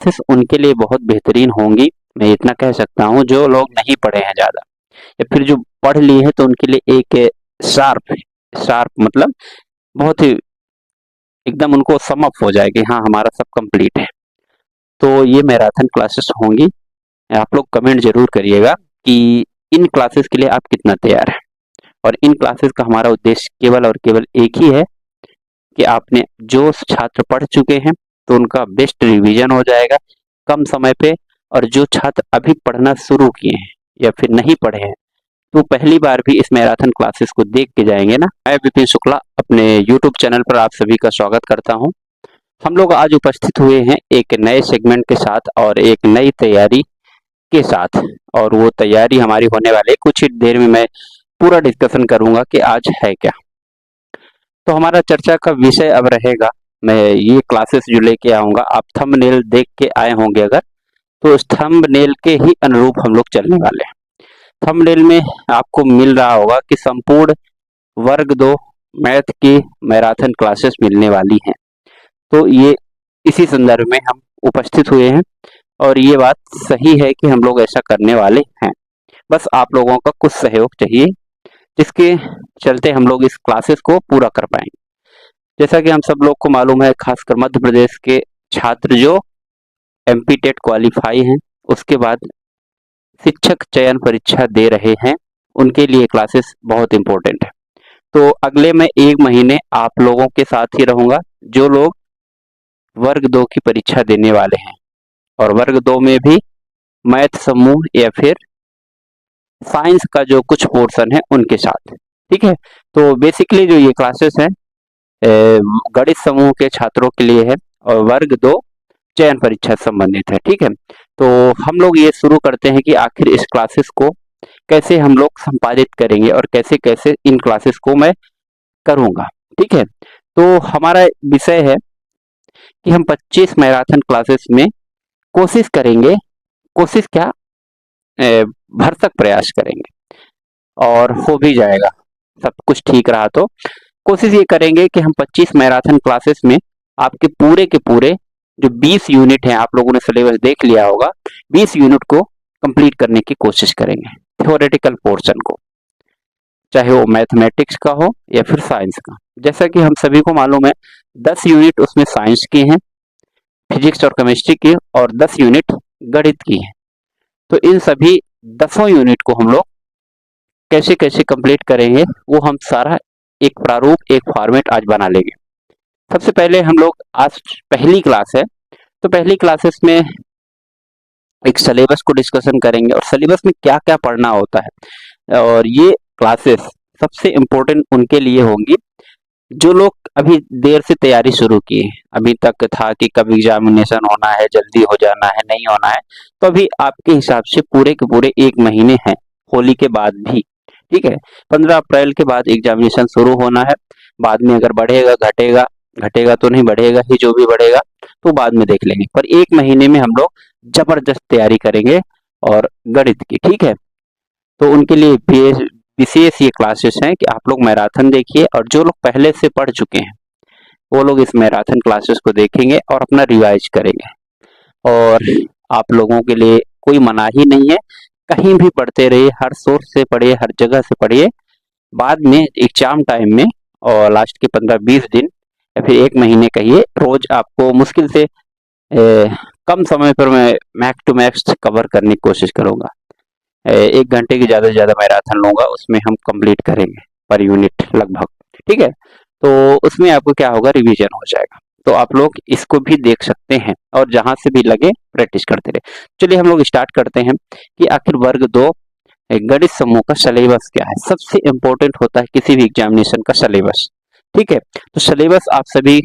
Classes उनके लिए बहुत बेहतरीन होंगी, मैं इतना कह सकता हूँ, जो लोग नहीं पढ़े हैं ज़्यादा या फिर जो पढ़ लिए हैं तो उनके लिए एक शार्प शार्प मतलब बहुत ही एकदम उनको सम अप हो जाए कि हाँ, हमारा सब कंप्लीट है। तो ये मैराथन क्लासेस होंगी। आप लोग कमेंट ज़रूर करिएगा कि इन क्लासेस के लिए आप कितना तैयार हैं। और इन क्लासेस का हमारा उद्देश्य केवल और केवल एक ही है कि आपने जो छात्र पढ़ चुके हैं तो उनका बेस्ट रिवीजन हो जाएगा कम समय पे, और जो छात्र अभी पढ़ना शुरू किए हैं या फिर नहीं पढ़े हैं तो पहली बार भी इस मैराथन क्लासेस को देख के जाएंगे ना। मैं विपिन शुक्ला अपने यूट्यूब चैनल पर आप सभी का स्वागत करता हूं। हम लोग आज उपस्थित हुए हैं एक नए सेगमेंट के साथ और एक नई तैयारी के साथ, और वो तैयारी हमारी होने वाली है कुछ ही देर में। मैं पूरा डिस्कशन करूंगा कि आज है क्या। तो हमारा चर्चा का विषय अब रहेगा, मैं ये क्लासेस जो लेके आऊंगा, आप थंबनेल देख के आए होंगे अगर, तो उस थंबनेल के ही अनुरूप हम लोग चलने वाले हैं। थंबनेल में आपको मिल रहा होगा कि संपूर्ण वर्ग 2 मैथ की मैराथन क्लासेस मिलने वाली हैं। तो ये इसी संदर्भ में हम उपस्थित हुए हैं और ये बात सही है कि हम लोग ऐसा करने वाले हैं। बस आप लोगों का कुछ सहयोग चाहिए, जिसके चलते हम लोग इस क्लासेस को पूरा कर पाएंगे। जैसा कि हम सब लोग को मालूम है, खासकर मध्य प्रदेश के छात्र जो एमपी टेट क्वालिफाई हैं, उसके बाद शिक्षक चयन परीक्षा दे रहे हैं, उनके लिए क्लासेस बहुत इंपॉर्टेंट है। तो अगले मैं 1 महीने आप लोगों के साथ ही रहूंगा, जो लोग वर्ग 2 की परीक्षा देने वाले हैं, और वर्ग 2 में भी मैथ समूह या फिर साइंस का जो कुछ पोर्शन है उनके साथ। ठीक है, तो बेसिकली जो ये क्लासेस हैं गणित समूह के छात्रों के लिए है और वर्ग 2 चयन परीक्षा से संबंधित है। ठीक है, तो हम लोग ये शुरू करते हैं कि आखिर इस क्लासेस को कैसे हम लोग संपादित करेंगे और कैसे कैसे इन क्लासेस को मैं करूंगा। ठीक है, तो हमारा विषय है कि हम 25 मैराथन क्लासेस में कोशिश करेंगे, कोशिश क्या भरसक प्रयास करेंगे और हो भी जाएगा, सब कुछ ठीक रहा तो। कोशिश ये करेंगे कि हम 25 मैराथन क्लासेस में आपके पूरे के पूरे जो 20 यूनिट हैं, आप लोगों ने सिलेबस देख लिया होगा, 20 यूनिट को कंप्लीट करने की कोशिश करेंगे, थ्योरेटिकल पोर्शन को, चाहे वो मैथमेटिक्स का हो या फिर साइंस का। जैसा कि हम सभी को मालूम है 10 यूनिट उसमें साइंस की हैं, फिजिक्स और केमिस्ट्री की, और 10 यूनिट गणित की है। तो इन सभी 10 यूनिट को हम लोग कैसे कैसे कंप्लीट करेंगे, वो हम सारा एक प्रारूप, एक फॉर्मेट आज बना लेंगे। सबसे पहले हम लोग, आज पहली क्लास है तो पहली क्लासेस में एक सिलेबस को डिस्कशन करेंगे और सिलेबस में क्या क्या पढ़ना होता है। और ये क्लासेस सबसे इम्पोर्टेंट उनके लिए होंगी जो लोग अभी देर से तैयारी शुरू की है। अभी तक था कि कब एग्जामिनेशन होना है, जल्दी हो जाना है, नहीं होना है, तो अभी आपके हिसाब से पूरे के पूरे 1 महीने हैं, होली के बाद भी। ठीक है, 15 अप्रैल के बाद एग्जामिनेशन शुरू होना है। बाद में अगर बढ़ेगा घटेगा, घटेगा तो नहीं, बढ़ेगा ही, जो भी बढ़ेगा तो बाद में देख लेंगे, पर 1 महीने में हम लोग जबरदस्त तैयारी करेंगे और गणित की। ठीक है, तो उनके लिए विशेष ये क्लासेस हैं कि आप लोग मैराथन देखिए, और जो लोग पहले से पढ़ चुके हैं वो लोग इस मैराथन क्लासेस को देखेंगे और अपना रिवाइज करेंगे। और आप लोगों के लिए कोई मनाही नहीं है, कहीं भी पढ़ते रहिए, हर सोर्स से पढ़िए, हर जगह से पढ़िए। बाद में एग्जाम टाइम में और लास्ट के 15-20 दिन या फिर 1 महीने कहिए, रोज आपको मुश्किल से कम समय पर मैं मैक्स टू मैक्स कवर करने की कोशिश करूंगा। 1 घंटे की ज़्यादा से ज़्यादा मैराथन लूंगा, उसमें हम कंप्लीट करेंगे पर यूनिट लगभग। ठीक है, तो उसमें आपको क्या होगा, रिवीजन हो जाएगा। तो आप लोग इसको भी देख सकते हैं और जहां से भी लगे प्रैक्टिस करते रहे। चलिए हम लोग स्टार्ट करते हैं कि आखिर वर्ग 2 गणित समूह का सिलेबस क्या है। सबसे इंपॉर्टेंट होता है किसी भी एग्जामिनेशन का सिलेबस। ठीक है, तो सिलेबस आप सभी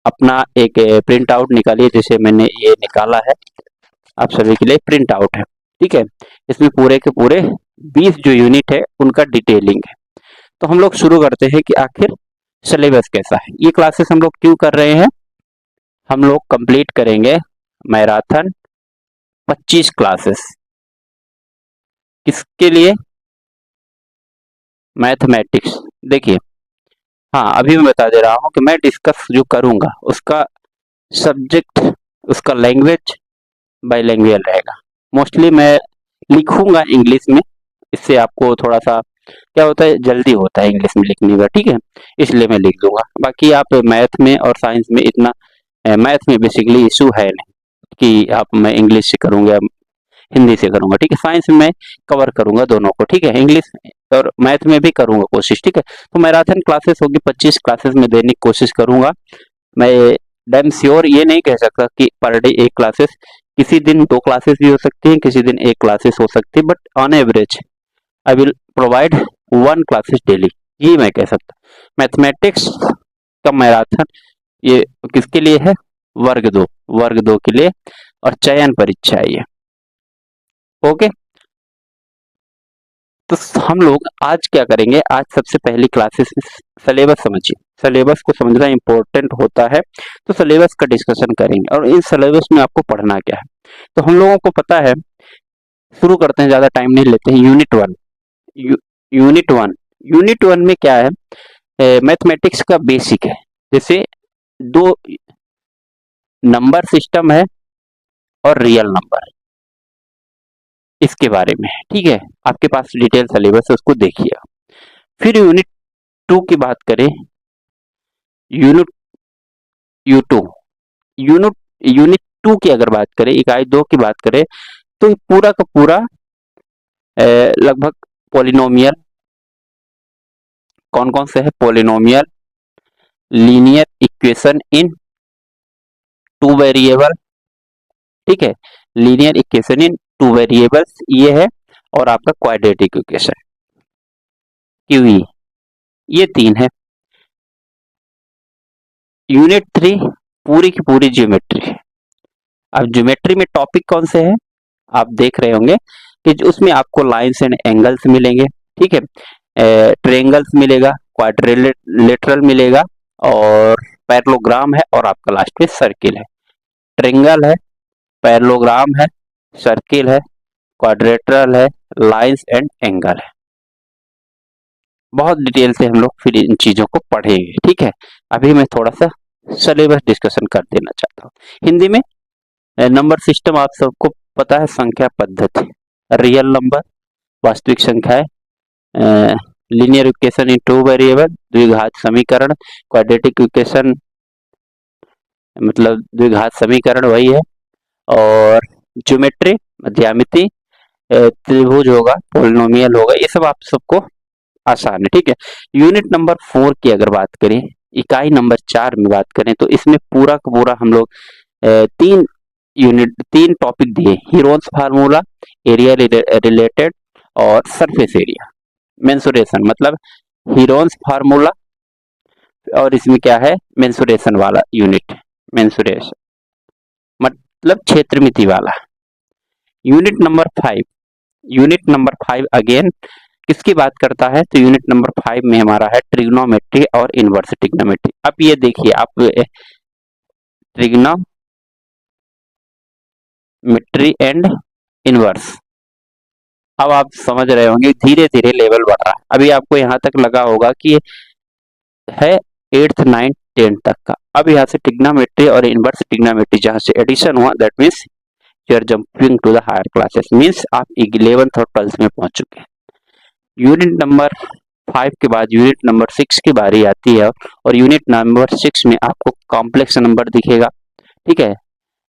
अपना एक प्रिंट आउट निकालिए, जैसे मैंने ये निकाला है, आप सभी के लिए प्रिंट आउट है। ठीक है, इसमें पूरे के पूरे 20 जो यूनिट है उनका डिटेलिंग है। तो हम लोग शुरू करते हैं कि आखिर सिलेबस कैसा है। ये क्लासेस हम लोग क्यों कर रहे हैं, हम लोग कंप्लीट करेंगे मैराथन 25 क्लासेस, किसके लिए, मैथमेटिक्स। देखिए, हाँ अभी मैं बता दे रहा हूँ कि मैं डिस्कस जो करूंगा उसका सब्जेक्ट, उसका लैंग्वेज बाइलिंगुअल रहेगा। मोस्टली मैं लिखूंगा इंग्लिश में, इससे आपको थोड़ा सा क्या होता है, जल्दी होता है इंग्लिश में लिखने का, ठीक है, इसलिए मैं लिख दूंगा। बाकी आप मैथ में और साइंस में इतना, मैथ में बेसिकली इशू है नहीं कि आप मैं इंग्लिश से करूंगा हिंदी से करूंगा, ठीक है। साइंस में मैं कवर करूंगा दोनों को, ठीक है, इंग्लिश और मैथ में भी करूंगा कोशिश, ठीक है। तो मैराथन क्लासेस होगी, 25 क्लासेस में देने की कोशिश करूंगा। मैं डैम श्योर ये नहीं कह सकता कि पर डे एक क्लासेस, किसी दिन 2 क्लासेस भी हो सकती है, किसी दिन 1 क्लासेस हो सकती है, but on average I will provide 1 classes daily, ये मैं कह सकता। मैथमेटिक्स का मैराथन ये किसके लिए है, वर्ग 2 के लिए, और चयन परीक्षा है ये, ओके। तो हम लोग आज क्या करेंगे, आज सबसे पहली क्लासेस सिलेबस समझिए, सिलेबस को समझना इंपॉर्टेंट होता है, तो सिलेबस का डिस्कशन करेंगे और इन सिलेबस में आपको पढ़ना क्या है। तो हम लोगों को पता है, शुरू करते हैं, ज्यादा टाइम नहीं लेते हैं। यूनिट वन में क्या है, मैथमेटिक्स का बेसिक है, जैसे 2 नंबर सिस्टम है और रियल नंबर, इसके बारे में, ठीक है। आपके पास डिटेल सिलेबस है, उसको देखिए। फिर यूनिट 2 की बात करें, यूनिट यू 2 यूनिट यूनिट 2 की अगर बात करें, इकाई 2 की बात करें, तो ये पूरा का पूरा लगभग पॉलिनोमियल, कौन कौन से है, polynomial, linear equation in 2 variable, ठीक है, लीनियर इक्वेशन इन 2 वेरिएबल्स ये है, और आपका क्वाड्रेटिक इक्वेशन क्यूई, ये 3 है। यूनिट 3 पूरी की पूरी ज्योमेट्री है। अब ज्योमेट्री में टॉपिक कौन से हैं, आप देख रहे होंगे कि उसमें आपको लाइंस एंड एंगल्स मिलेंगे, ठीक है, ट्रायंगल्स मिलेगा, क्वाड्रिलेटरल मिलेगा, और पैरेललोग्राम है, और आपका लास्ट में सर्किल है। ट्रायंगल है, पैरेललोग्राम है, सर्किल है, क्वाड्रिलेटरल है, लाइंस एंड एंगल है। बहुत डिटेल से हम लोग फिर इन चीजों को पढ़ेंगे, ठीक है। अभी मैं थोड़ा सा सिलेबस डिस्कशन कर देना चाहता हूँ। हिंदी में नंबर सिस्टम आप सबको पता है, संख्या पद्धति, रियल नंबर वास्तविक संख्या है, लीनियर इक्वेशन इन 2 वेरिएबल द्विघात समीकरण, क्वाड्रेटिक इक्वेशन मतलब द्विघात समीकरण वही है, और ज्योमेट्री ज्यामिति, त्रिभुज होगा, पॉलिनोमियल होगा, ये सब आप सबको आसान है, ठीक है। यूनिट नंबर 4 की अगर बात करें, इकाई नंबर 4 में बात करें, तो इसमें पूरा का पूरा हम लोग 3 टॉपिक दिए, हीरोन्स फार्मूला, एरिया रिलेटेड, और सरफेस एरिया, मेंसुरेशन मतलब हीरोन्स फार्मूला, और इसमें क्या है, मेंसुरेशन वाला यूनिट, मेंसुरेशन मतलब क्षेत्रमिति वाला। यूनिट नंबर 5 अगेन किसकी बात करता है, तो यूनिट नंबर 5 में हमारा है ट्रिग्नोमेट्री और इनवर्स ट्रिग्नोमेट्री। अब ये देखिए, आप ट्रिग्नोमेट्री एंड इनवर्स, अब आप समझ रहे होंगे धीरे धीरे लेवल बढ़ रहा है। अभी आपको यहाँ तक लगा होगा कि है 8th 9th 10th तक का, अब यहाँ से ट्रिग्नोमेट्री और इनवर्स ट्रिग्नोमेट्री जहाँ से एडिशन हुआ, that means you are jumping to the higher classes, means आप 11th और 12th में पहुंच चुके हैं। यूनिट नंबर 5 के बाद यूनिट नंबर 6 की बारी आती है, और यूनिट नंबर 6 में आपको कॉम्प्लेक्स नंबर दिखेगा, ठीक है,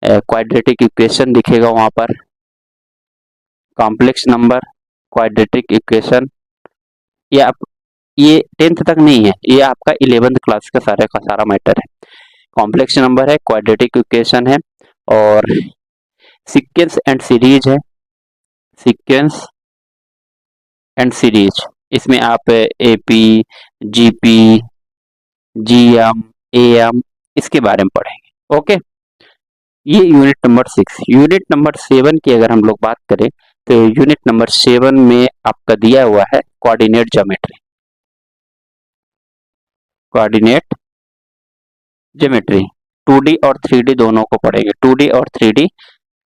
क्वाड्रेटिक इक्वेशन दिखेगा वहां पर, कॉम्प्लेक्स नंबर, क्वाड्रेटिक इक्वेशन, ये 10th तक नहीं है, ये आपका 11th क्लास का सारा मैटर है। कॉम्प्लेक्स नंबर है, क्वाड्रेटिक इक्वेशन है, और सीक्वेंस एंड सीरीज है, सीक्वेंस एंड सीरीज, इसमें आप एपी, जीपी, जीएम, एएम इसके बारे में पढ़ेंगे, ओके। ये यूनिट नंबर 6। यूनिट नंबर 7 की अगर हम लोग बात करें, तो यूनिट नंबर 7 में आपका दिया हुआ है coordinate geometry, coordinate geometry 2D और 3D दोनों को पढ़ेंगे, 2D और 3D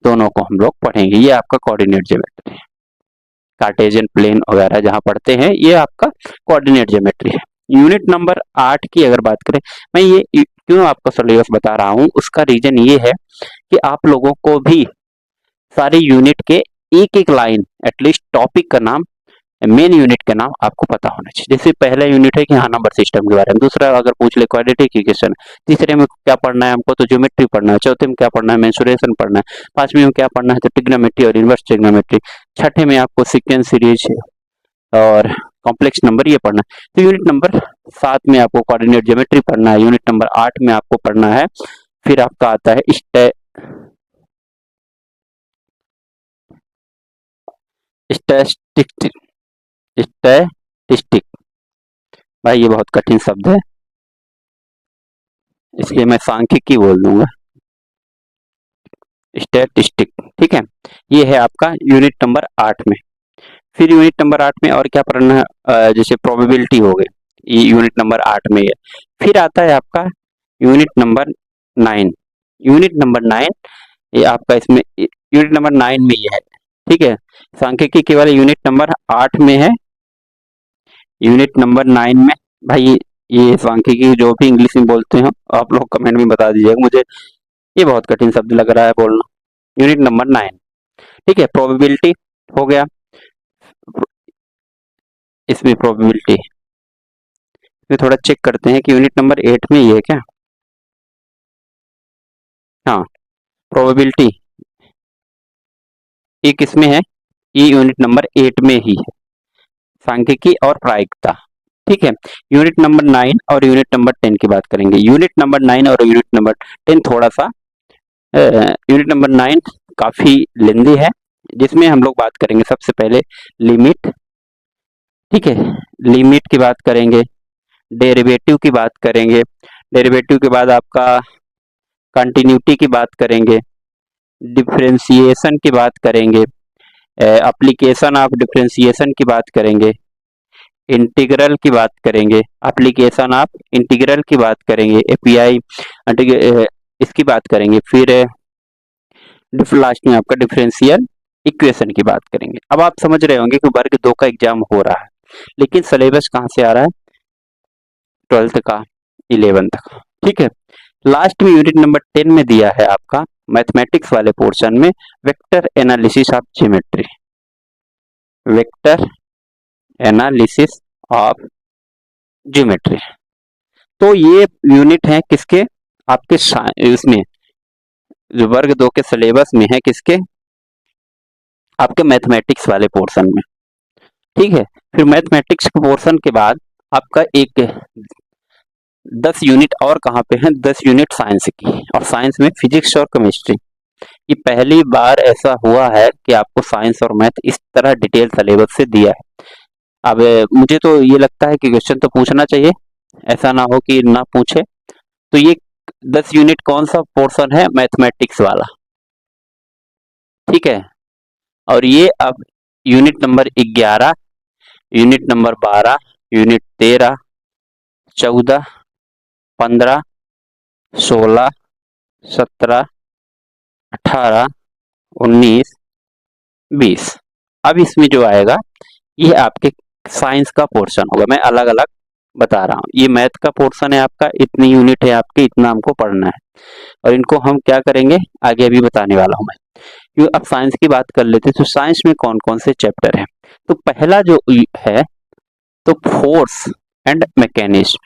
दोनों को हम लोग पढ़ेंगे। ये आपका कोऑर्डिनेट ज्योमेट्री है, कार्टेशियन प्लेन वगैरह जहां पढ़ते हैं, ये आपका कोऑर्डिनेट ज्योमेट्री है। यूनिट नंबर 8 की अगर बात करें, मैं ये क्यों आपको सिलेबस बता रहा हूं, उसका रीजन ये है कि आप लोगों को भी सारे यूनिट के एक एक लाइन एटलीस्ट टॉपिक का नाम, मेन यूनिट का नाम आपको पता होना चाहिए। जैसे पहला यूनिट है कि हाँ नंबर सिस्टम के बारे में, दूसरा अगर पूछ ले क्वाड्रेटिक इक्वेशन, तीसरे में क्या पढ़ना है हमको तो ज्योमेट्री पढ़ना है, चौथे में क्या पढ़ना है मेंसुरेशन पढ़ना है, पांचवें में क्या पढ़ना है तो ट्रिग्नोमेट्री और इनवर्स ट्रिग्नोमेट्री, छठे में आपको सीक्वेंस सीरीज और कॉम्प्लेक्स नंबर ये पढ़ना है। तो यूनिट नंबर 7 में आपको कोऑर्डिनेट ज्योमेट्री पढ़ना है, यूनिट नंबर 8 में आपको पढ़ना है, फिर आपका आता है स्टैटिस्टिक। स्टैटिस्टिक भाई ये बहुत कठिन शब्द है, इसलिए मैं सांख्यिकी बोल दूंगा, स्टैटिस्टिक। ठीक है, ये है आपका यूनिट नंबर 8 में। फिर यूनिट नंबर 8 में और क्या पढ़ना है, जैसे प्रोबेबिलिटी हो गई, ये यूनिट नंबर 8 में है। फिर आता है आपका यूनिट नंबर 9। यूनिट नंबर 9 ये आपका इसमें यूनिट नंबर 9 में ये है। ठीक है, सांख्यिकी केवल यूनिट नंबर 8 में है। यूनिट नंबर 9 में भाई ये सांख्यिकी जो भी इंग्लिश में बोलते हैं आप लोग कमेंट में बता दीजिएगा, मुझे ये बहुत कठिन शब्द लग रहा है बोलना। Unit number 9। ठीक है, प्रोबेबिलिटी हो गया, इसमें प्रोबेबिलिटी में थोड़ा चेक करते हैं कि यूनिट नंबर 8 में ये है क्या। हाँ, प्रोबेबिलिटी ये किसमें है, ये यूनिट नंबर 8 में ही है, सांख्यिकी और प्रायिकता। ठीक है, यूनिट नंबर 9 और यूनिट नंबर 10 की बात करेंगे। यूनिट नंबर 9 और यूनिट नंबर 10 थोड़ा सा, यूनिट नंबर 9 काफी लेंदी है, जिसमें हम लोग बात करेंगे सबसे पहले लिमिट। ठीक है, लिमिट की बात करेंगे, डेरिवेटिव की बात करेंगे, डेरिवेटिव के बाद आपका कंटिन्यूटी की बात करेंगे, डिफरेंशिएशन की बात करेंगे, एप्लीकेशन ऑफ डिफरेंशिएशन की बात करेंगे, इंटीग्रल की बात करेंगे, एप्लीकेशन ऑफ इंटीग्रल की बात करेंगे, एपीआई इसकी बात करेंगे, फिर लास्ट में आपका डिफरेंशियल इक्वेशन की बात करेंगे। अब आप समझ रहे होंगे कि वर्ग 2 का एग्जाम हो रहा है, लेकिन सिलेबस कहाँ से आ रहा है, 12th का, 11th का। ठीक है, लास्ट में यूनिट नंबर 10 में दिया है आपका मैथमेटिक्स वाले पोर्शन में vector analysis of geometry, vector analysis of geometry. तो ये यूनिट है किसके, आपके इसमें जो वर्ग 2 के सिलेबस में है, किसके, आपके मैथमेटिक्स वाले पोर्शन में। ठीक है, फिर मैथमेटिक्स के पोर्शन के बाद आपका एक 10 यूनिट और कहाँ पे है, 10 यूनिट साइंस की, और साइंस में फिजिक्स और केमिस्ट्री। ये पहली बार ऐसा हुआ है कि आपको साइंस और मैथ इस तरह डिटेल सिलेबस से दिया है। अब मुझे तो ये लगता है कि क्वेश्चन तो पूछना चाहिए, ऐसा ना हो कि ना पूछे। तो ये 10 यूनिट कौन सा पोर्शन है, मैथमेटिक्स वाला। ठीक है, और ये अब unit number 11, unit number 12, unit 13, 14, 15, 16, 17, 18, 19, 20। अब इसमें जो आएगा ये आपके साइंस का पोर्शन होगा, मैं अलग अलग बता रहा हूँ। ये मैथ का पोर्शन है आपका, इतनी यूनिट है आपकी, इतना हमको पढ़ना है, और इनको हम क्या करेंगे आगे अभी बताने वाला हूँ मैं। क्यों, अब साइंस की बात कर लेते हैं, तो साइंस में कौन कौन से चैप्टर है। तो पहला जो है तो फोर्स एंड मैकेनिज्म,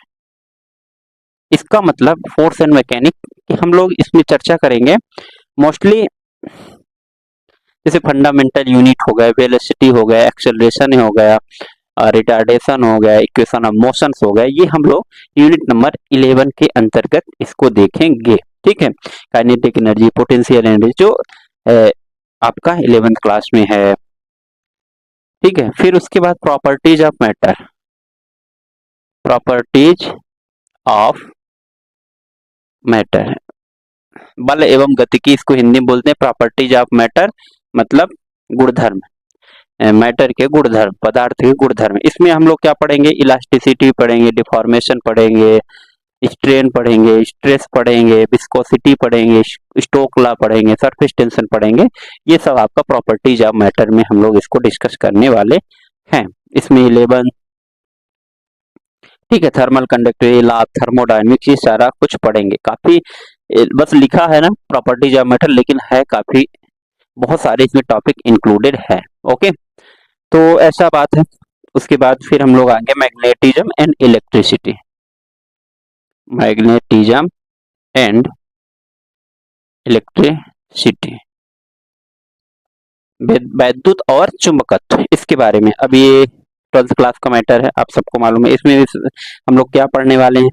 इसका मतलब फोर्स एंड मैकेनिक कि हम लोग इसमें चर्चा करेंगे मोस्टली, जैसे फंडामेंटल यूनिट हो गया, वेलोसिटी हो गया, एक्सेलरेशन हो गया, रिटार्डेशन हो गया, इक्वेशन ऑफ मोशंस हो गया, ये हम लोग यूनिट नंबर 11 के अंतर्गत इसको देखेंगे। ठीक है, काइनेटिक एनर्जी, पोटेंशियल एनर्जी, जो आपका 11th क्लास में है। ठीक है, फिर उसके बाद properties of matter, properties of matter, बल एवं गतिकी, इसको हिंदी में बोलते हैं प्रॉपर्टीज ऑफ मैटर, मतलब गुणधर्म, मैटर के गुणधर्म, पदार्थ के गुणधर्म। इसमें हम लोग क्या पढ़ेंगे, इलास्टिसिटी पढ़ेंगे, डिफॉर्मेशन पढ़ेंगे, स्ट्रेन पढ़ेंगे, स्ट्रेस पढ़ेंगे, विस्कोसिटी पढ़ेंगे, स्टोक लॉ पढ़ेंगे, सरफेस टेंशन पढ़ेंगे। ये सब आपका प्रॉपर्टीज ऑफ मैटर में हम लोग इसको डिस्कस करने वाले हैं। इसमें 11, ठीक है, thermal conductivity, law of thermodynamics, ये सारा कुछ पढ़ेंगे। काफी बस लिखा है ना प्रॉपर्टीज ऑफ मैटर, लेकिन है काफी बहुत सारे इसमें टॉपिक इंक्लूडेड है। ओके, तो ऐसा बात है। उसके बाद फिर हम लोग आएंगे magnetism and electricity. Magnetism and electricity, वैद्युत और चुंबकत्व, इसके बारे में। अब ये 12th क्लास का मैटर है, आप सबको मालूम है। इसमें हम लोग क्या पढ़ने वाले हैं,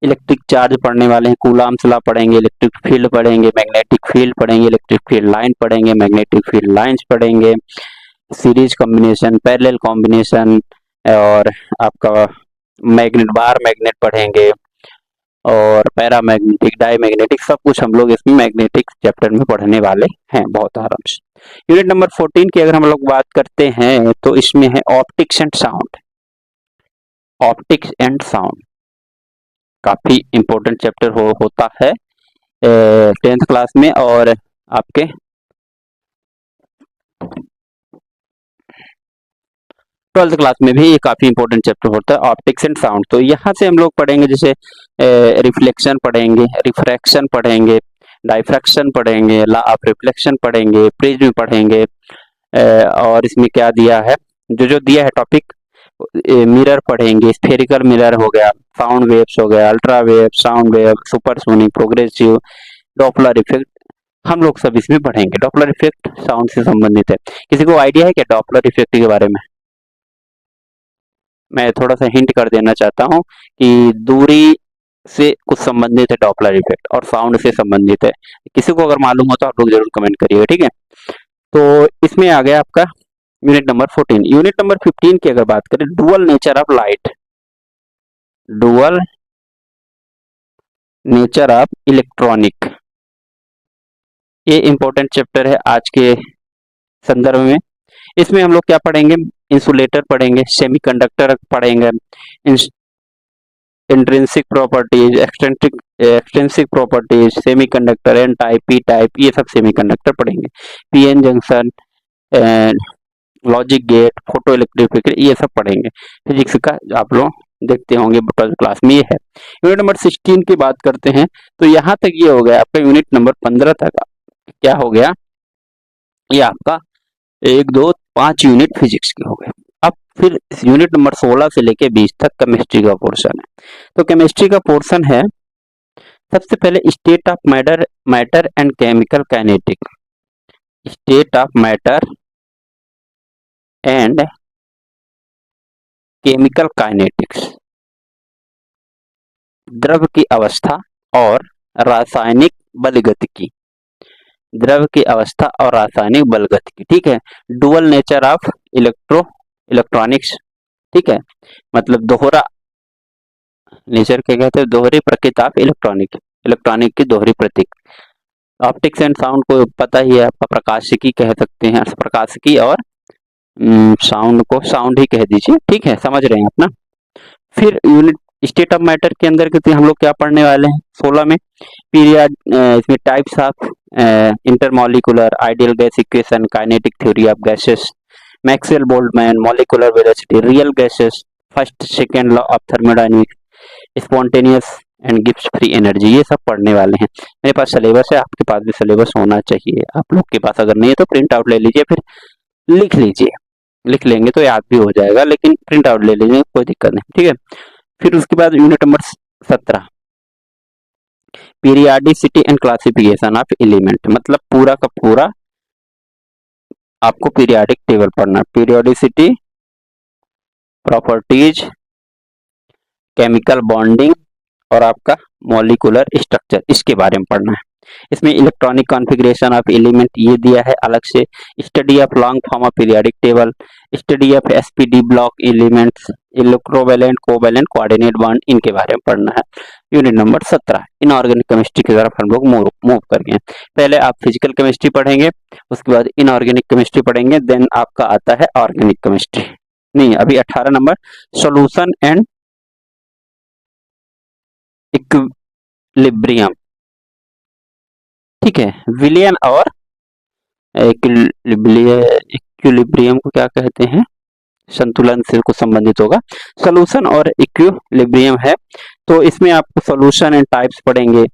इलेक्ट्रिक चार्ज पढ़ने वाले हैं, कूलॉम्स लॉ पढ़ेंगे, इलेक्ट्रिक फील्ड पढ़ेंगे, मैग्नेटिक फील्ड पढ़ेंगे, इलेक्ट्रिक फील्ड लाइन पढ़ेंगे, मैग्नेटिक फील्ड लाइंस पढ़ेंगे, सीरीज कॉम्बिनेशन, पैरेलल कॉम्बिनेशन, और आपका मैग्नेट बार मैग्नेट पढ़ेंगे, और पैरामैग्नेटिक, डायमैग्नेटिक, सब कुछ हम लोग इसमें मैग्नेटिक चैप्टर में पढ़ने वाले हैं बहुत आराम से। यूनिट नंबर 14 की अगर हम लोग बात करते हैं तो इसमें है optics and sound. Optics and sound काफी इंपॉर्टेंट चैप्टर होता है 10th क्लास में, और आपके 12th क्लास में भी ये काफी इंपॉर्टेंट चैप्टर होता है, ऑप्टिक्स एंड साउंड। तो यहाँ से हम लोग पढ़ेंगे जैसे रिफ्लेक्शन पढ़ेंगे, रिफ्रैक्शन पढ़ेंगे, डाइफ्रैक्शन पढ़ेंगे, लॉ ऑफ रिफ्लेक्शन पढ़ेंगे, प्रिज्म पढ़ेंगे, और इसमें क्या दिया है, जो जो दिया है टॉपिक, मिरर पढ़ेंगे, स्फेरिकल मिरर हो गया, साउंड वेव्स हो गया, ultra wave, sound wave, supersonic, progressive, Doppler effect, हम लोग सब इसमें पढ़ेंगे। डॉपलर इफेक्ट साउंड से संबंधित है। किसी को आइडिया है क्या डॉपलर इफेक्ट के बारे में? मैं थोड़ा सा हिंट कर देना चाहता हूँ कि दूरी से कुछ संबंधित है डॉपलर इफेक्ट, और साउंड से संबंधित है। किसी को अगर मालूम हो तो आप लोग जरूर कमेंट करिएगा, ठीक है। तो इसमें आ गया आपका यूनिट नंबर 14। यूनिट नंबर 15 की अगर बात करें, dual nature of light, dual nature of electronic, ये इंपॉर्टेंट चैप्टर है आज के संदर्भ में। इसमें हम लोग क्या पढ़ेंगे, इंसुलेटर पढ़ेंगे, सेमीकंडक्टर पढ़ेंगे, intrinsic properties, extrinsic properties, semiconductor, N type, P type, ये सब सेमीकंडक्टर पढ़ेंगे। PN junction, logic gate, photo electric, ये सब पढ़ेंगे। फिजिक्स का आप लोग देखते होंगे 12th क्लास में ये है। यूनिट नंबर 16 की बात करते हैं तो यहाँ तक ये हो गया आपका। यूनिट नंबर 15 तक क्या हो गया, ये आपका 1 2 5 यूनिट फिजिक्स के हो गए। अब फिर यूनिट नंबर 16 से लेके 20 तक केमिस्ट्री का पोर्शन है। तो केमिस्ट्री का पोर्शन है, सबसे पहले state of matter and chemical kinetic, state of matter and chemical kinetics, द्रव की अवस्था और रासायनिक बलगतिकी, द्रव की अवस्था और रासायनिक बलगतिकी, ठीक है। डुअल नेचर ऑफ इलेक्ट्रॉनिक्स, ठीक है, मतलब दोहरा नेचर क्या कहते हैं, दोहरी प्रकृति ऑफ इलेक्ट्रॉनिक, इलेक्ट्रॉनिक की दोहरी प्रतीक। ऑप्टिक्स एंड साउंड को पता ही है आपका, प्रकाशिकी कह सकते हैं, प्रकाशिकी, और साउंड को साउंड ही कह दीजिए, ठीक है, समझ रहे हैं आप ना। फिर यूनिट स्टेट ऑफ मैटर के अंदर के हम लोग क्या पढ़ने वाले हैं 16 में, पीरियड, इसमें types of intermolecular, ideal gas equation, kinetic theory of gases, Maxwell Boltzmann, molecular velocity, real gases, first second law of thermodynamics, spontaneous and Gibbs free energy, ये सब पढ़ने वाले हैं। मेरे पास सिलेबस है, आपके पास भी सिलेबस होना चाहिए। आप लोग के पास अगर नहीं है तो प्रिंट आउट ले लीजिए, फिर लिख लीजिए, लिख लेंगे तो याद भी हो जाएगा, लेकिन प्रिंट आउट ले लीजिए, कोई दिक्कत नहीं, ठीक है। फिर उसके बाद unit number 17, periodicity and classification of element, मतलब पूरा का पूरा आपको पीरियोडिक टेबल पढ़ना, पीरियोडिसिटी, प्रॉपर्टीज, केमिकल बॉन्डिंग, और आपका मॉलिक्यूलर स्ट्रक्चर, इसके बारे में पढ़ना है। इसमें इलेक्ट्रॉनिक कॉन्फ़िगरेशन ऑफ एलिमेंट ये दिया है अलग से, study of long form of periodic table, study of SPD block elements, electrovalent, covalent, coordinate bond, इनके बारे में पढ़ना है। यूनिट नंबर 17 इनऑर्गेनिक केमिस्ट्री की तरफ हम लोग मूव कर गए। पहले आप फिजिकल केमिस्ट्री पढ़ेंगे, उसके बाद इनऑर्गेनिक केमिस्ट्री पढ़ेंगे, देन आपका आता है ऑर्गेनिक केमिस्ट्री। नहीं, अभी 18 नंबर सॉल्यूशन एंड इक्विलिब्रियम, ठीक है, विलियन और इक्विलिब्रियम को क्या कहते हैं, संतुलन से कुछ संबंधित होगा। सॉल्यूशन और इक्विलिब्रियम है, तो इसमें आपको सॉल्यूशन एंड टाइप्स पढ़ेंगे,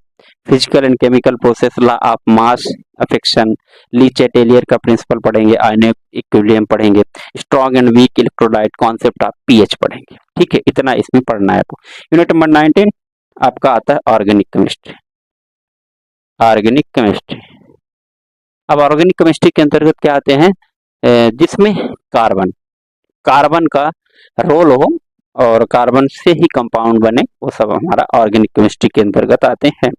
physical and chemical process, law of mass affection, Le Chatelier का प्रिंसिपल पढ़ेंगे, आयनिक इक्विलिब्रियम पढ़ेंगे, strong and weak electrolyte concept of pH पढ़ेंगे। ठीक है, इतना इसमें पढ़ना है। तो यूनिट नंबर 19 आपका आता है ऑर्गेनिक केमिस्ट्री। ऑर्गेनिक केमिस्ट्री, अब ऑर्गेनिक केमिस्ट्री के अंतर्गत क्या आते हैं, जिसमें कार्बन कार्बन का रोल हो और कार्बन से ही कंपाउंड बने, वो सब हमारा ऑर्गेनिक केमिस्ट्री के अंतर्गत आते हैं।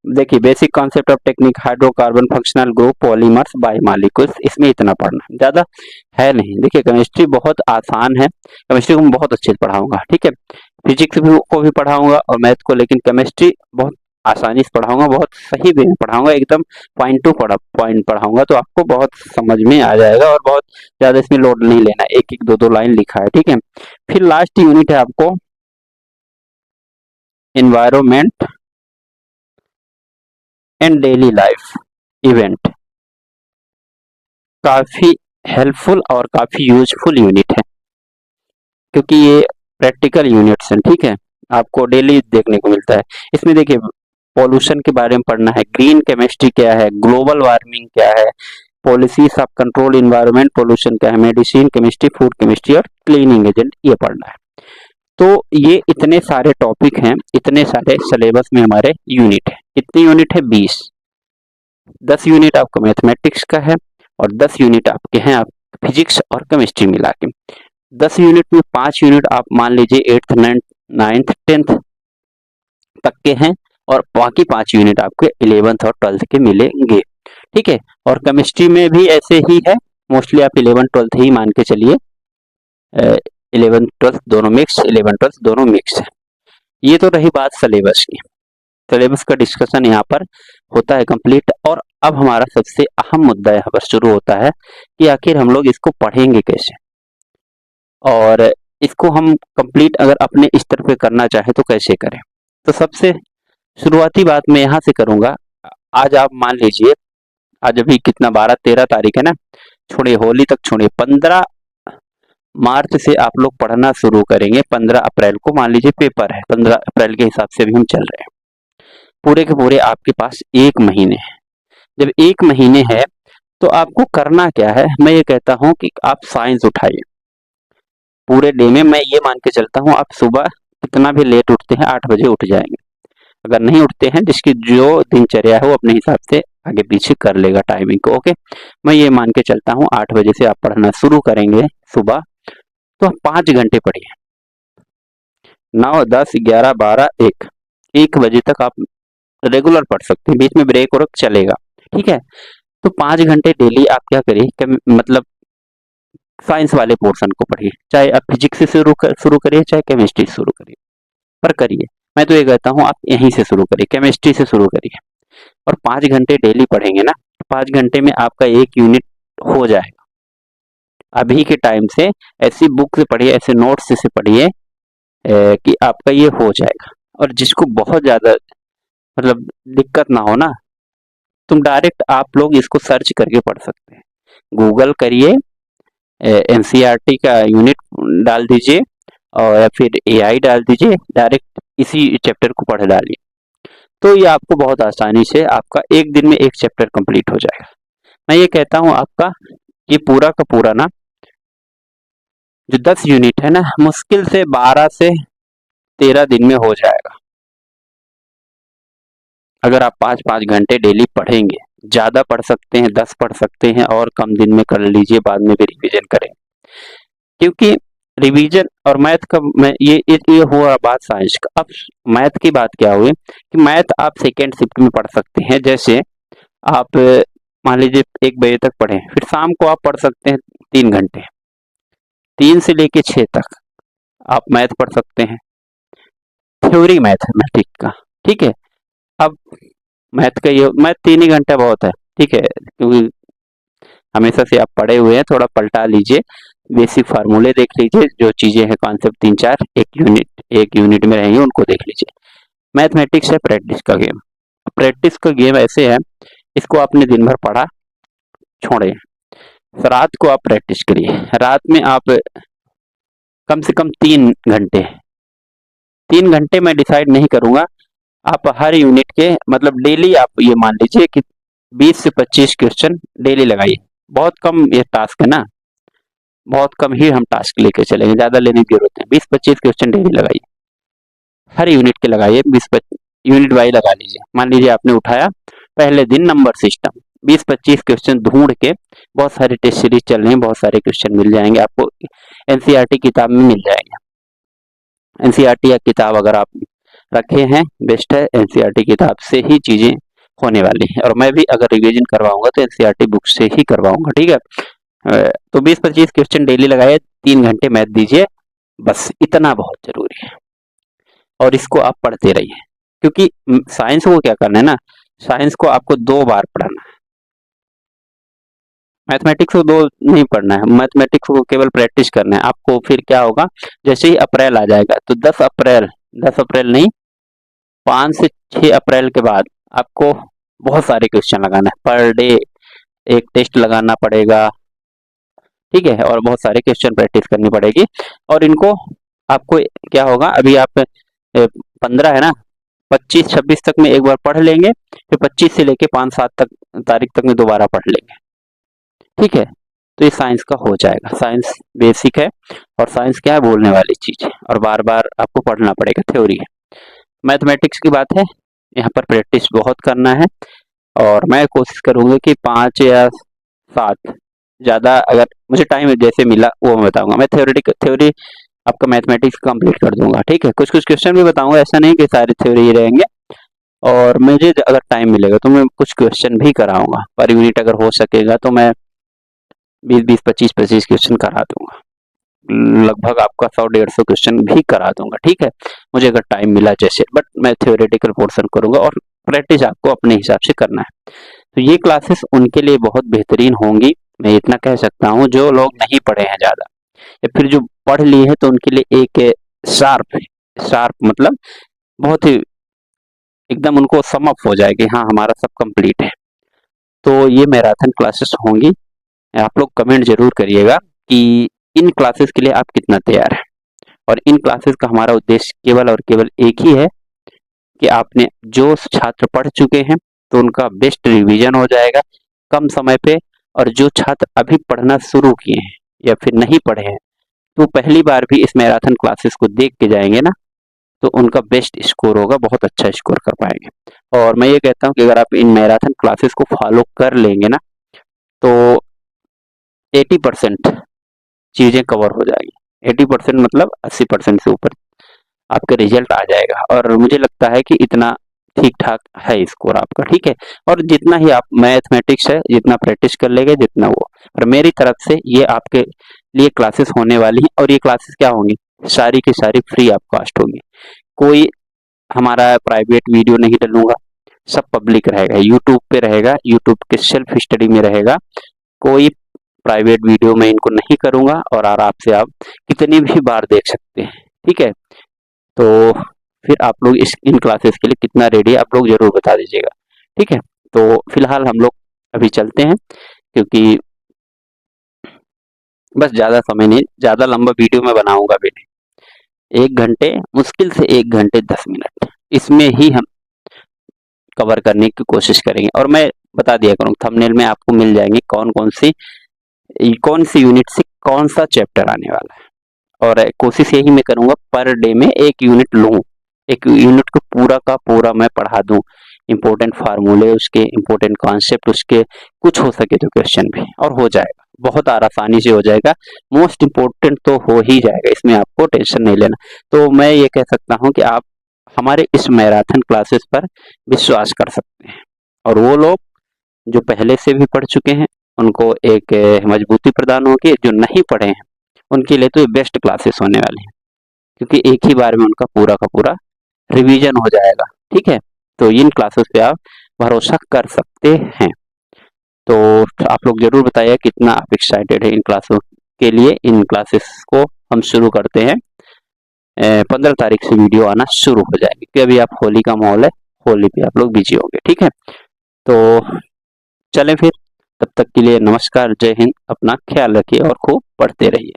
देखिए, basic concept of technique, hydrocarbon, functional group, polymers, biomolecules, इसमें इतना पढ़ना, ज्यादा है नहीं। देखिए, केमिस्ट्री बहुत आसान है, केमिस्ट्री को मैं बहुत अच्छे से पढ़ाऊंगा। ठीक है, फिजिक्स को भी पढ़ाऊंगा और मैथ को, लेकिन केमिस्ट्री बहुत आसानी से पढ़ाऊंगा, बहुत सही वे में पढ़ाऊंगा, एकदम पॉइंट टू पॉइंट पढ़ाऊंगा, तो आपको बहुत समझ में आ जाएगा और बहुत ज्यादा इसमें लोड नहीं लेना, एक एक दो दो लाइन लिखा है। ठीक है, फिर लास्ट यूनिट है आपको environment and daily life event. काफी हेल्पफुल और काफी यूजफुल यूनिट है, क्योंकि ये प्रैक्टिकल यूनिट्स हैं। ठीक है, आपको डेली देखने को मिलता है। इसमें देखिए, पॉल्यूशन के बारे में पढ़ना है, ग्रीन केमिस्ट्री क्या है, ग्लोबल वार्मिंग क्या है, policies of control environment pollution क्या है, मेडिसिन केमिस्ट्री, फूड केमिस्ट्री और क्लीनिंग एजेंट, ये पढ़ना है। तो ये इतने सारे टॉपिक हैं, इतने सारे सिलेबस में हमारे यूनिट है। कितनी यूनिट है? 20। 10 यूनिट आपका मैथमेटिक्स का है और 10 यूनिट आपके हैं आप फिजिक्स और केमिस्ट्री मिला के। 10 यूनिट में 5 यूनिट आप मान लीजिए 8th 9th 10th तक के हैं और बाकी 5 यूनिट आपके 11th और 12th के मिलेंगे। ठीक है, और केमिस्ट्री में भी ऐसे ही है, मोस्टली आप 11th 12th ही मान के चलिए, 11th 12th दोनों मिक्स, 11th 12th दोनों मिक्स है। ये तो रही बात सिलेबस की। सिलेबस का डिस्कशन यहाँ पर होता है कंप्लीट। और अब हमारा सबसे अहम मुद्दा यहाँ पर शुरू होता है कि आखिर हम लोग इसको पढ़ेंगे कैसे, और इसको हम कंप्लीट अगर अपने स्तर पे करना चाहे तो कैसे करें। तो सबसे शुरुआती बात मैं यहाँ से करूंगा। आज आप मान लीजिए, आज अभी कितना 12-13 तारीख है ना, छोड़िए होली तक, छोड़िए 15 मार्च से आप लोग पढ़ना शुरू करेंगे। 15 अप्रैल को मान लीजिए पेपर है, 15 अप्रैल के हिसाब से भी हम चल रहे हैं। पूरे के पूरे आपके पास 1 महीने है। जब 1 महीने है तो आपको करना क्या है, मैं ये कहता हूँ कि आप साइंस उठाइए। पूरे डे में मैं ये मान के चलता हूँ, आप सुबह कितना भी लेट उठते हैं 8 बजे उठ जाएंगे। अगर नहीं उठते हैं, जिसकी जो दिनचर्या है वो अपने हिसाब से आगे पीछे कर लेगा टाइमिंग को। ओके, मैं ये मान के चलता हूँ 8 बजे से आप पढ़ना शुरू करेंगे सुबह, तो 5 घंटे पढ़िए। 9, 10, 11, 12, 1 बजे तक आप रेगुलर पढ़ सकते हैं, बीच में ब्रेक और चलेगा। ठीक है, तो 5 घंटे डेली आप क्या करिए, मतलब साइंस वाले पोर्शन को पढ़िए, चाहे आप फिजिक्स से शुरू करिए, चाहे केमिस्ट्री से शुरू करिए, पर करिए। मैं तो ये कहता हूँ आप यहीं से शुरू करिए, केमिस्ट्री से शुरू करिए, और 5 घंटे डेली पढ़ेंगे ना, 5 घंटे में आपका 1 यूनिट हो जाएगा। अभी के टाइम से ऐसी बुक से पढ़िए, ऐसे नोट्स से पढ़िए कि आपका ये हो जाएगा। और जिसको बहुत ज्यादा मतलब दिक्कत ना हो ना, तुम डायरेक्ट आप लोग इसको सर्च करके पढ़ सकते हैं। गूगल करिए, एनसीईआरटी का यूनिट डाल दीजिए और या फिर एआई डाल दीजिए, डायरेक्ट इसी चैप्टर को पढ़ डालिए, तो ये आपको बहुत आसानी से आपका 1 दिन में 1 चैप्टर कंप्लीट हो जाएगा। मैं ये कहता हूँ आपका ये पूरा का पूरा ना, जो 10 यूनिट है ना, मुश्किल से 12 से 13 दिन में हो जाएगा, अगर आप 5-5 घंटे डेली पढ़ेंगे। ज्यादा पढ़ सकते हैं, 10 पढ़ सकते हैं, और कम दिन में कर लीजिए, बाद में भी रिवीजन करें। क्योंकि रिवीजन और मैथ का, मैं ये हुआ बात साइंस का। अब मैथ की बात क्या हुई कि मैथ आप सेकेंड शिफ्ट में पढ़ सकते हैं। जैसे आप मान लीजिए 1 बजे तक पढ़े, फिर शाम को आप पढ़ सकते हैं 3 घंटे, 3 से लेके 6 तक आप मैथ पढ़ सकते हैं, थ्योरी मैथमेटिक्स का। ठीक है, अब मैथ का ये मैथ 3 ही घंटा बहुत है। ठीक है, क्योंकि हमेशा से आप पढ़े हुए हैं, थोड़ा पलटा लीजिए, बेसिक फार्मूले देख लीजिए, जो चीजें हैं कॉन्सेप्ट 3-4 एक यूनिट में रहेंगे उनको देख लीजिए। मैथमेटिक्स है प्रैक्टिस का गेम। प्रैक्टिस का गेम ऐसे है, इसको आपने दिन भर पढ़ा, छोड़े, रात को आप प्रैक्टिस करिए। रात में आप कम से कम 3 घंटे, 3 घंटे मैं डिसाइड नहीं करूंगा, आप हर यूनिट के मतलब डेली आप ये मान लीजिए कि 20 से 25 क्वेश्चन डेली लगाइए। बहुत कम ये टास्क है ना, बहुत कम ही हम टास्क लेके चलेंगे, ज़्यादा लेने की जरूरत है। 20-25 क्वेश्चन डेली लगाइए, हर यूनिट के लगाइए। 20-25 यूनिट वाइज लगा लीजिए। मान लीजिए आपने उठाया पहले दिन नंबर सिस्टम, 20-25 क्वेश्चन ढूंढ के, बहुत सारे टेस्ट सीरीज चल रहे हैं, बहुत सारे क्वेश्चन मिल जाएंगे आपको, एनसीईआरटी किताब में मिल जाएंगे। एनसीईआरटी या किताब अगर आप रखे हैं, बेस्ट है, एनसीईआरटी किताब से ही चीजें होने वाली है। और मैं भी अगर रिवीजन करवाऊंगा तो एनसीईआरटी बुक से ही करवाऊंगा, ठीक है। तो 20-25 क्वेश्चन डेली लगाए, 3 घंटे मैथ दीजिए, बस इतना बहुत जरूरी है। और इसको आप पढ़ते रहिए, क्योंकि साइंस को क्या करना है ना, साइंस को आपको 2 बार पढ़ना है। मैथमेटिक्स को 2 नहीं पढ़ना है, मैथमेटिक्स को केवल प्रैक्टिस करना है आपको। फिर क्या होगा, जैसे ही अप्रैल आ जाएगा तो 10 अप्रैल नहीं, 5 से 6 अप्रैल के बाद आपको बहुत सारे क्वेश्चन लगाना है, पर डे एक टेस्ट लगाना पड़ेगा, ठीक है। और बहुत सारे क्वेश्चन प्रैक्टिस करनी पड़ेगी। और इनको आपको क्या होगा, अभी आप 15 है ना, 25-26 तक में एक बार पढ़ लेंगे, फिर 25 से लेके 5-7 तक तारीख तक में दोबारा पढ़ लेंगे, ठीक है। तो ये साइंस का हो जाएगा। साइंस बेसिक है, और साइंस क्या है, बोलने वाली चीज है, और बार बार आपको पढ़ना पड़ेगा, थ्योरी है। मैथमेटिक्स की बात है, यहाँ पर प्रैक्टिस बहुत करना है, और मैं कोशिश करूंगा कि 5 या 7, ज़्यादा अगर मुझे टाइम जैसे मिला वो मैं बताऊंगा। मैं थ्योरी आपका मैथमेटिक्स कंप्लीट कर दूंगा, ठीक है। कुछ कुछ क्वेश्चन भी बताऊंगा, ऐसा नहीं कि सारे थ्योरी ही रहेंगे। और मुझे अगर टाइम मिलेगा तो मैं कुछ क्वेश्चन भी कराऊंगा, पर यूनिट अगर हो सकेगा तो मैं 20-20, 25-25 क्वेश्चन करा दूंगा, लगभग आपका 100-150 क्वेश्चन भी करा दूंगा, ठीक है। मुझे अगर टाइम मिला जैसे, बट मैं थ्योरेटिकल पोर्शन करूंगा, और प्रैक्टिस आपको अपने हिसाब से करना है। तो ये क्लासेस उनके लिए बहुत बेहतरीन होंगी, मैं इतना कह सकता हूँ, जो लोग नहीं पढ़े हैं ज़्यादा, या फिर जो पढ़ लिए हैं तो उनके लिए एक शार्प शार्प मतलब बहुत ही एकदम उनको समअप हो जाए कि हाँ हमारा सब कंप्लीट है। तो ये मैराथन क्लासेस होंगी। आप लोग कमेंट जरूर करिएगा कि इन क्लासेस के लिए आप कितना तैयार हैं। और इन क्लासेस का हमारा उद्देश्य केवल और केवल एक ही है कि आपने जो छात्र पढ़ चुके हैं तो उनका बेस्ट रिवीजन हो जाएगा कम समय पे, और जो छात्र अभी पढ़ना शुरू किए हैं या फिर नहीं पढ़े हैं तो पहली बार भी इस मैराथन क्लासेस को देख के जाएंगे ना, तो उनका बेस्ट स्कोर होगा, बहुत अच्छा स्कोर कर पाएंगे। और मैं ये कहता हूँ कि अगर आप इन मैराथन क्लासेस को फॉलो कर लेंगे ना, तो 80% चीजें कवर हो जाएगी। 80% मतलब 80% से ऊपर आपका रिजल्ट आ जाएगा। और मुझे लगता है कि इतना ठीक ठाक है स्कोर आपका, ठीक है। और जितना ही आप मैथमेटिक्स है जितना प्रैक्टिस कर लेंगे जितना वो, और मेरी तरफ से ये आपके लिए क्लासेस होने वाली हैं। और ये क्लासेस क्या होंगी, सारी की सारी फ्री ऑफ कॉस्ट होंगी। कोई हमारा प्राइवेट वीडियो नहीं डालूंगा, सब पब्लिक रहेगा, यूट्यूब पे रहेगा, यूट्यूब के सेल्फ स्टडी में रहेगा। कोई प्राइवेट वीडियो मैं इनको नहीं करूंगा, और आराम से आप कितनी भी बार देख सकते हैं, ठीक है। तो फिर आप लोग इस इन क्लासेस के लिए कितना रेडी है आप लोग जरूर बता दीजिएगा, ठीक है। तो फिलहाल हम लोग अभी चलते हैं, क्योंकि बस ज़्यादा समय नहीं, ज़्यादा लंबा वीडियो मैं बनाऊंगा भी नहीं। 1 घंटे, मुश्किल से 1 घंटे 10 मिनट, इसमें ही हम कवर करने की कोशिश करेंगे। और मैं बता दिया करूँगा, थंबनेल में आपको मिल जाएंगे कौन सी यूनिट से कौन सा चैप्टर आने वाला है। और कोशिश यही मैं करूंगा पर डे में 1 यूनिट लूँ, 1 यूनिट को पूरा का पूरा मैं पढ़ा दूं, इम्पोर्टेंट फार्मूले उसके, इम्पोर्टेंट कॉन्सेप्ट उसके, कुछ हो सके तो क्वेश्चन भी, और हो जाएगा, बहुत आसानी से हो जाएगा। मोस्ट इम्पोर्टेंट तो हो ही जाएगा, इसमें आपको टेंशन नहीं लेना। तो मैं ये कह सकता हूँ कि आप हमारे इस मैराथन क्लासेस पर विश्वास कर सकते हैं, और वो लोग जो पहले से भी पढ़ चुके हैं उनको एक मजबूती प्रदान होगी, जो नहीं पढ़े हैं उनके लिए तो ये बेस्ट क्लासेस होने वाली हैं, क्योंकि एक ही बार में उनका पूरा का पूरा रिवीजन हो जाएगा, ठीक है। तो इन क्लासेस पे आप भरोसा कर सकते हैं। तो आप लोग जरूर बताइए कितना आप एक्साइटेड है इन क्लासों के लिए। इन क्लासेस को हम शुरू करते हैं, 15 तारीख से वीडियो आना शुरू हो जाएगी, क्योंकि अभी आप होली का माहौल है, होली पे आप लोग बिजी होंगे, ठीक है। तो चलें फिर, तब तक के लिए नमस्कार, जय हिंद, अपना ख्याल रखिए और खूब पढ़ते रहिए।